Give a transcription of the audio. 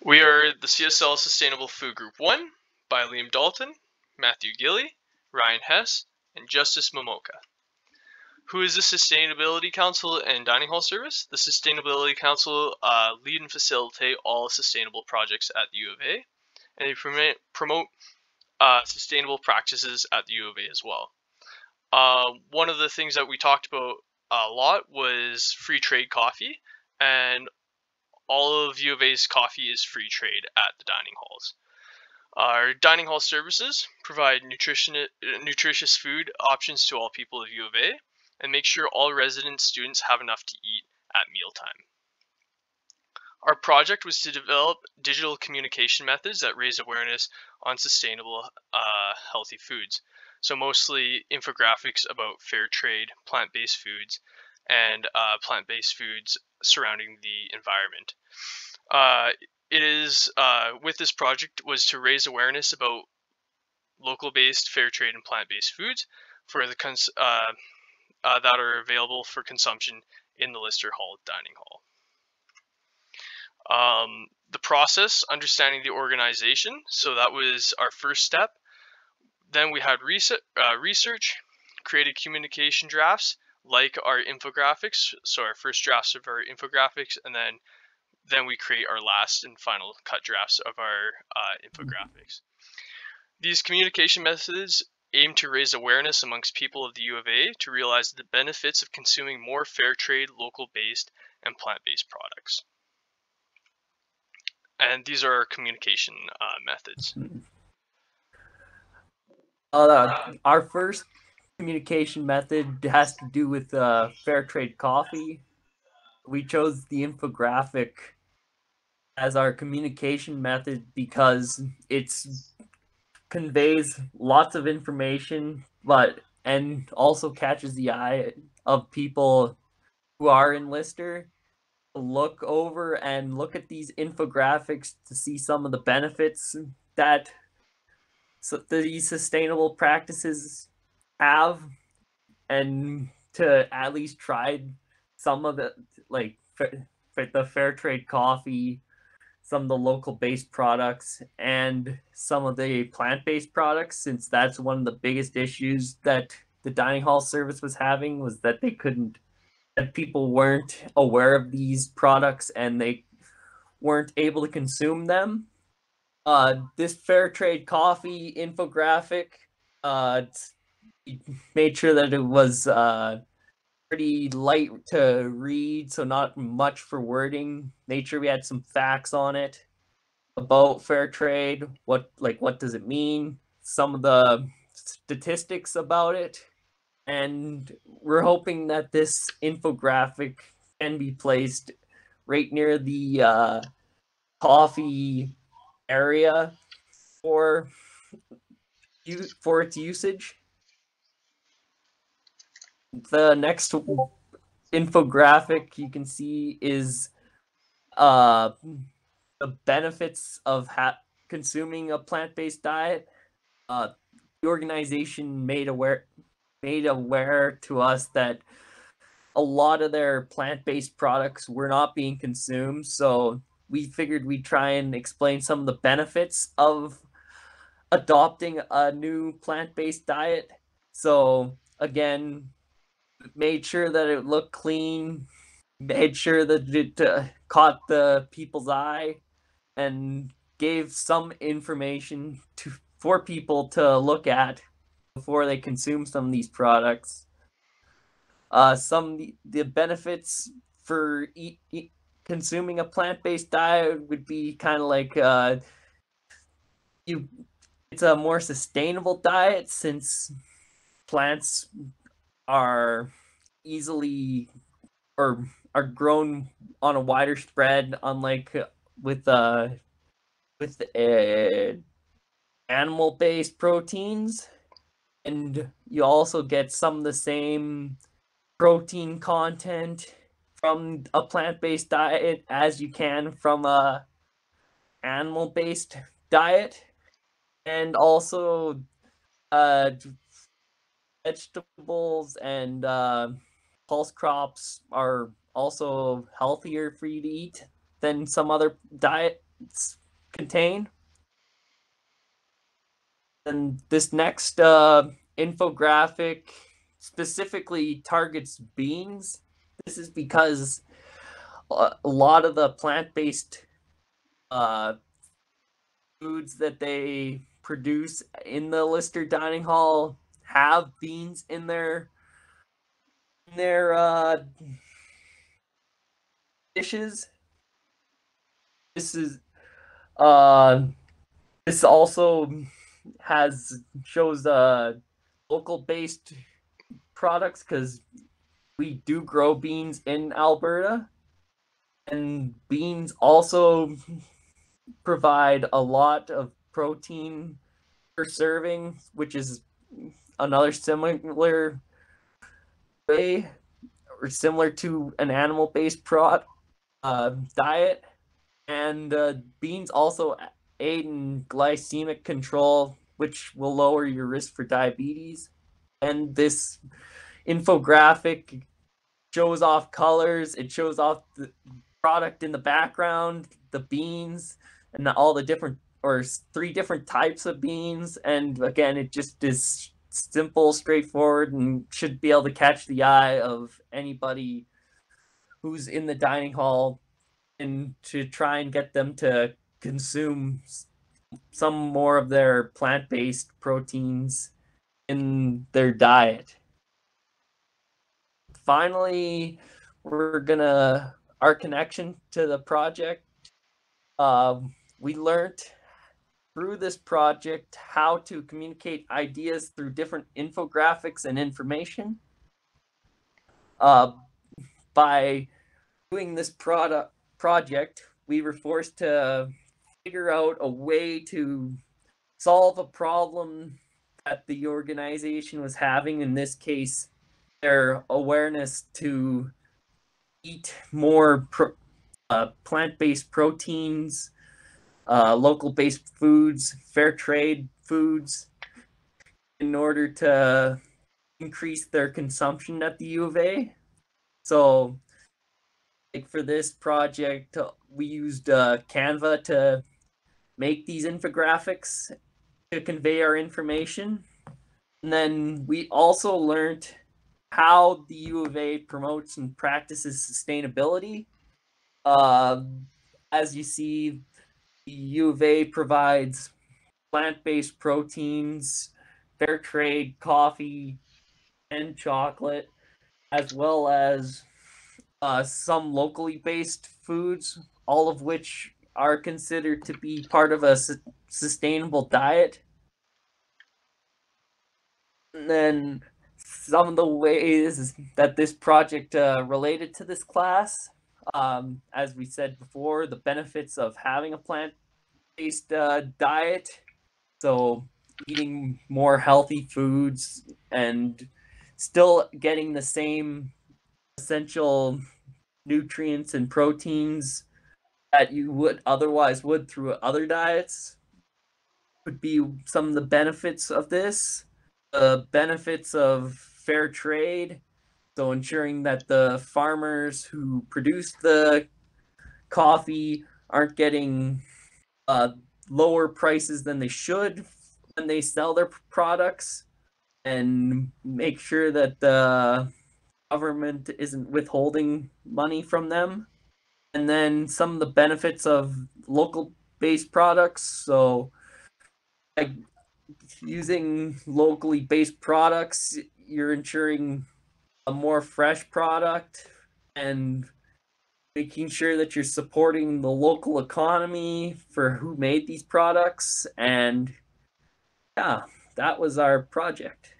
We are the CSL Sustainable Food Group 1 by Liam Dalton, Matthew Guelly, Ryan Hesse, and Justice Momoka. Who is the Sustainability Council and Dining Hall Service? The Sustainability Council lead and facilitate all sustainable projects at the U of A, and they promote sustainable practices at the U of A as well. One of the things that we talked about a lot was free trade coffee, and all of U of A's coffee is free trade at the dining halls. Our dining hall services provide nutritious food options to all people of U of A and make sure all resident students have enough to eat at mealtime. Our project was to develop digital communication methods that raise awareness on sustainable, healthy foods. So mostly infographics about fair trade, plant-based foods, and plant-based foods surrounding the environment. With this project was to raise awareness about local-based fair trade and plant-based foods for the that are available for consumption in the Lister Hall dining hall. The process, understanding the organization, so that was our first step. Then we had research, created communication drafts like our infographics, so our first drafts of our infographics, and then we create our last and final cut drafts of our infographics. These communication methods aim to raise awareness amongst people of the U of A to realize the benefits of consuming more fair trade, local-based, and plant-based products. And these are our communication methods. Our first communication method has to do with fair trade coffee. We chose the infographic as our communication method because it conveys lots of information, and also catches the eye of people who are in Lister. Look over and look at these infographics to see some of the benefits that these sustainable practices have, and to at least try some of the, like the fair trade coffee, some of the local based products, and some of the plant based products, since that's one of the biggest issues that the dining hall service was having, was that that people weren't aware of these products and they weren't able to consume them. This fair trade coffee infographic made sure that it was pretty light to read, so not much for wording. Made sure we had some facts on it about fair trade. What does it mean? Some of the statistics about it. And we're hoping that this infographic can be placed right near the coffee area for its usage. The next infographic you can see is the benefits of consuming a plant-based diet. The organization made aware to us that a lot of their plant-based products were not being consumed, so we figured we'd try and explain some of the benefits of adopting a new plant-based diet. So again, made sure that it looked clean, made sure that it caught the people's eye, and gave some information for people to look at before they consume some of these products. The benefits for consuming a plant-based diet would be kind of like it's a more sustainable diet, since plants are easily or are grown on a wider spread, unlike with animal-based proteins. And you also get some of the same protein content from a plant-based diet as you can from a animal-based diet. And also vegetables and pulse crops are also healthier for you to eat than some other contain. And this next infographic specifically targets beans. This is because a lot of the plant-based foods that they produce in the Lister Dining Hall have beans in their dishes. This also shows local based products, because we do grow beans in Alberta, and beans also provide a lot of protein per serving, which is another similar way, or similar to an animal-based diet. And beans also aid in glycemic control, which will lower your risk for diabetes. And this infographic shows off colors. It shows off the product in the background, the beans, and all the different, or 3 different types of beans. And again, it just is simple, straightforward, and should be able to catch the eye of anybody who's in the dining hall, and to try and get them to consume some more of their plant-based proteins in their diet. Finally, our connection to the project. We learned through this project how to communicate ideas through different infographics and information. By doing this project, we were forced to figure out a way to solve a problem that the organization was having. In this case, their awareness to eat more plant-based proteins, local-based foods, fair trade foods, in order to increase their consumption at the U of A. So, like for this project, we used Canva to make these infographics to convey our information. And then we also learned how the U of A promotes and practices sustainability. As you see, the U of A provides plant-based proteins, fair trade coffee, and chocolate, as well as some locally based foods, all of which are considered to be part of a sustainable diet. And then some of the ways that this project related to this class, as we said before, the benefits of having a plant-based diet. So eating more healthy foods and still getting the same essential nutrients and proteins that you would otherwise through other diets would be some of the benefits of this. The benefits of fair trade, so ensuring that the farmers who produce the coffee aren't getting lower prices than they should when they sell their products, and make sure that the government isn't withholding money from them. And then some of the benefits of local based products, so like using locally based products, you're ensuring a more fresh product and making sure that you're supporting the local economy for who made these products. And yeah, that was our project.